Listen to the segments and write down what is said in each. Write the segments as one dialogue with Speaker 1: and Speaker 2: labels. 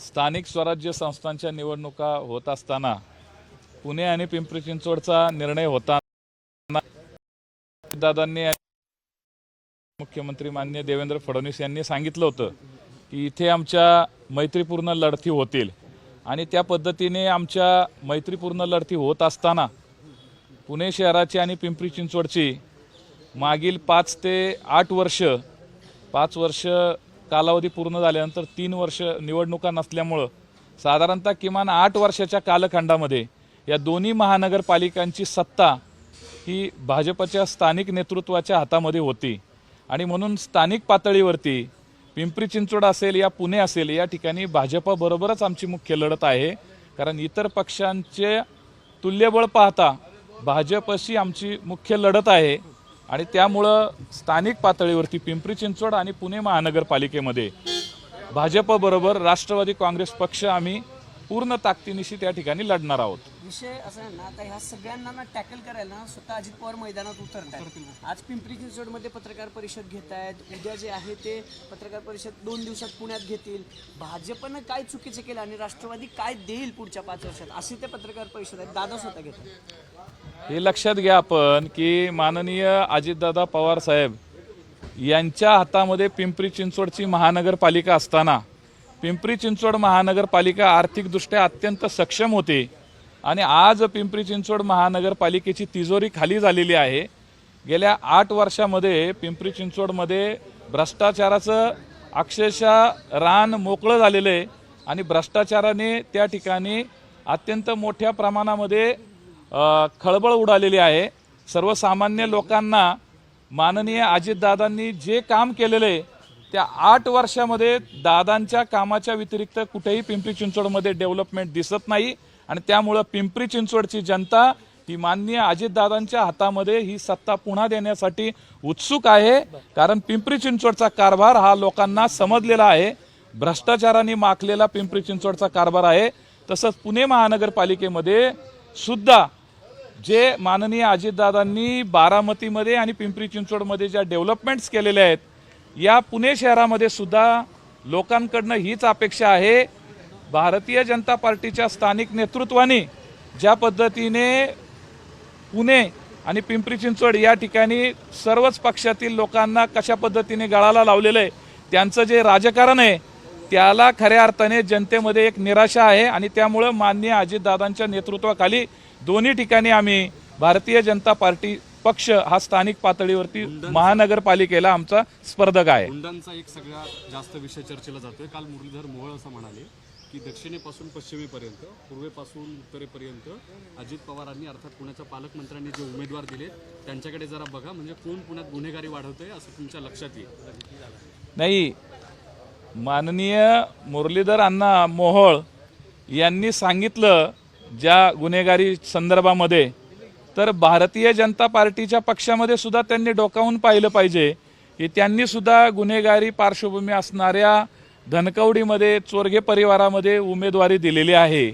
Speaker 1: स्थानिक स्वराज्य संस्थांच्या निवडणुका होत असताना पुणे आणि पिंपरी चिंचवडचा निर्णय होताना दादांनी मुख्यमंत्री माननीय देवेंद्र फडणवीस यांनी सांगितलं होतं की इथे आमच्या मैत्रीपूर्ण लढती होतील आणि त्या पद्धतीने आमच्या मैत्रीपूर्ण लढती होत असताना पुणे शहराची आणि पिंपरी चिंचवडची मागील 5 ते 8 वर्ष 5 वर्ष कालावधी पूर्ण झाल्यानंतर 3 वर्ष निवडणुका नसल्यामुळं साधारणतः किमान 8 वर्षाच्या कालखंडामध्ये या दोन्ही महानगरपालिकांची सत्ता ही भाजपच्या स्थानिक नेतृत्वाच्या हातामध्ये होती आणि म्हणून स्थानिक पातळीवरती पिंपरी चिंचवड असेल या पुणे असेल या ठिकाणी भाजपबरोबरच आमची मुख्य लढत आहे। कारण इतर पक्षांचे तुल्यबळ पाहता भाजपशी आमची मुख्य लढत आहे आणि त्यामुळं स्थानिक पातळीवरती पिंपरी चिंचवड आणि पुणे महानगरपालिकेमध्ये भाजपबरोबर राष्ट्रवादी काँग्रेस पक्ष आम्ही पूर्ण ताकदीनिशी त्या ठिकाणी लढणार आहोत।
Speaker 2: विषय असा आहे ना, आता ह्या सगळ्यांना टॅकल करायला ना स्वतः अजित पवार मैदानात उतरतात। आज पिंपरी चिंचवडमध्ये पत्रकार परिषद घेत आहेत, उद्या जे आहे ते पत्रकार परिषद 2 दिवसात पुण्यात घेतील। भाजपनं काय चुकीचं केलं आणि राष्ट्रवादी काय देईल पुढच्या 5 वर्षात असे ते पत्रकार परिषद आहेत, दादा स्वतः घेतात।
Speaker 1: हे लक्षात घ्या आपण की माननीय अजितदादा पवार साहेब यांच्या हातामध्ये पिंपरी चिंचवडची महानगरपालिका असताना पिंपरी चिंचवड महानगरपालिका आर्थिकदृष्ट्या अत्यंत सक्षम होती आणि आज पिंपरी चिंचवड महानगरपालिकेची तिजोरी खाली झालेली आहे। गेल्या 8 वर्षामध्ये पिंपरी चिंचवडमध्ये भ्रष्टाचाराचं अक्षरशः रान मोकळं झालेलं आहे आणि भ्रष्टाचाराने त्या ठिकाणी अत्यंत मोठ्या प्रमाणामध्ये खळबळ उडालेली आहे। सर्वसामान्य लोकांना माननीय अजितदादांनी जे काम केलेलं आहे त्या 8 वर्षामध्ये दादांच्या कामाच्या व्यतिरिक्त कुठेही पिंपरी चिंचवडमध्ये डेव्हलपमेंट दिसत नाही आणि त्यामुळं पिंपरी चिंचवडची जनता ही माननीय अजितदादांच्या हातामध्ये ही सत्ता पुन्हा देण्यासाठी उत्सुक आहे। कारण पिंपरी चिंचवडचा कारभार हा लोकांना समजलेला आहे, भ्रष्टाचाराने माखलेला पिंपरी चिंचवडचा कारभार आहे। तसंच पुणे महानगरपालिकेमध्ये सुद्धा जे माननीय अजितदादांनी बारामतीमध्ये आणि पिंपरी चिंचवडमध्ये ज्या डेव्हलपमेंट्स केलेल्या आहेत या पुणे शहरामध्ये सुद्धा लोकांकडनं हीच अपेक्षा आहे। भारतीय जनता पार्टीच्या स्थानिक नेतृत्वाने ज्या पद्धतीने पुणे आणि पिंपरी चिंचवड या ठिकाणी सर्वच पक्षातील लोकांना कशा पद्धतीने गळाला लावलेलं आहे त्यांचं जे राजकारण आहे त्याला खऱ्या अर्थाने जनतेमध्ये एक निराशा आहे आणि त्यामुळं माननीय अजितदादांच्या नेतृत्वाखाली दोन्ही ठिकाणी आम्ही भारतीय जनता पार्टी पक्ष हा स्थानिक पातळीवरती महानगरपालिकेला आमचा स्पर्धक आहे।
Speaker 3: गुंडांचा एक सगळ्यात जास्त विषय चर्चेला जातोय। काल मुरलीधर मोहोळ असं म्हणाले की दक्षिणेपासून पश्चिमेपर्यंत पूर्वेपासून उत्तरेपर्यंत अजित पवारांनी अर्थात पुण्याच्या पालकमंत्र्यांनी जे उमेदवार दिले त्यांच्याकडे जरा बघा, म्हणजे कोण पुण्यात गुन्हेगारी वाढवतंय असं तुमच्या लक्षात येईल।
Speaker 1: नाही, माननीय मुरलीधर अण्णा मोहोळ यांनी सांगितलं ज्या गुन्हेगारी संदर्भामध्ये तर भारतीय जनता पार्टीच्या पक्षामध्ये सुद्धा त्यांनी डोकावून पाहिलं पाहिजे की त्यांनी सुद्धा गुन्हेगारी पार्श्वभूमी असणाऱ्या धनकवडीमध्ये चोरगे परिवारामध्ये उमेदवारी दिलेली आहे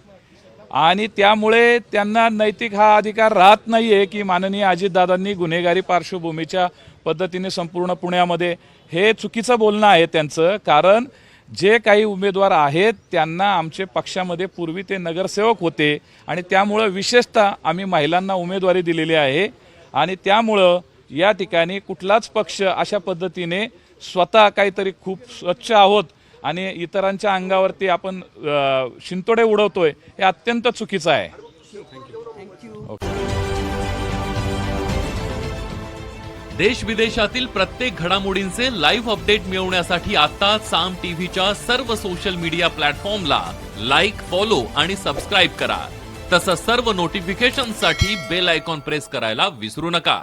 Speaker 1: आणि त्यामुळे त्यांना नैतिक हा अधिकार राहत नाहीये की माननीय अजितदादांनी गुन्हेगारी पार्श्वभूमीच्या पद्धतीने संपूर्ण पुण्यामध्ये हे चुकीचं बोलणं आहे त्यांचं। कारण जे काही उमेदवार आहेत त्यांना आमचे पक्षामध्ये पूर्वी ते नगरसेवक होते आणि त्यामुळं विशेषतः आम्ही महिलांना उमेदवारी दिलेली आहे आणि त्यामुळं या ठिकाणी कुठलाच पक्ष अशा पद्धतीने स्वतः काहीतरी खूप स्वच्छ आहोत आणि इतरांच्या अंगावरती आपण शिंतोडे उडवतोय हे अत्यंत चुकीचं आहे।
Speaker 4: देश विदेशातील प्रत्येक घडामोडींचे लाईव्ह अपडेट मिळवण्यासाठी आता साम टीव्हीच्या सर्व सोशल मीडिया प्लॅटफॉर्मला लाईक, फॉलो आणि सबस्क्राईब करा। तसंच सर्व नोटिफिकेशनसाठी बेल आयकॉन प्रेस करायला विसरू नका।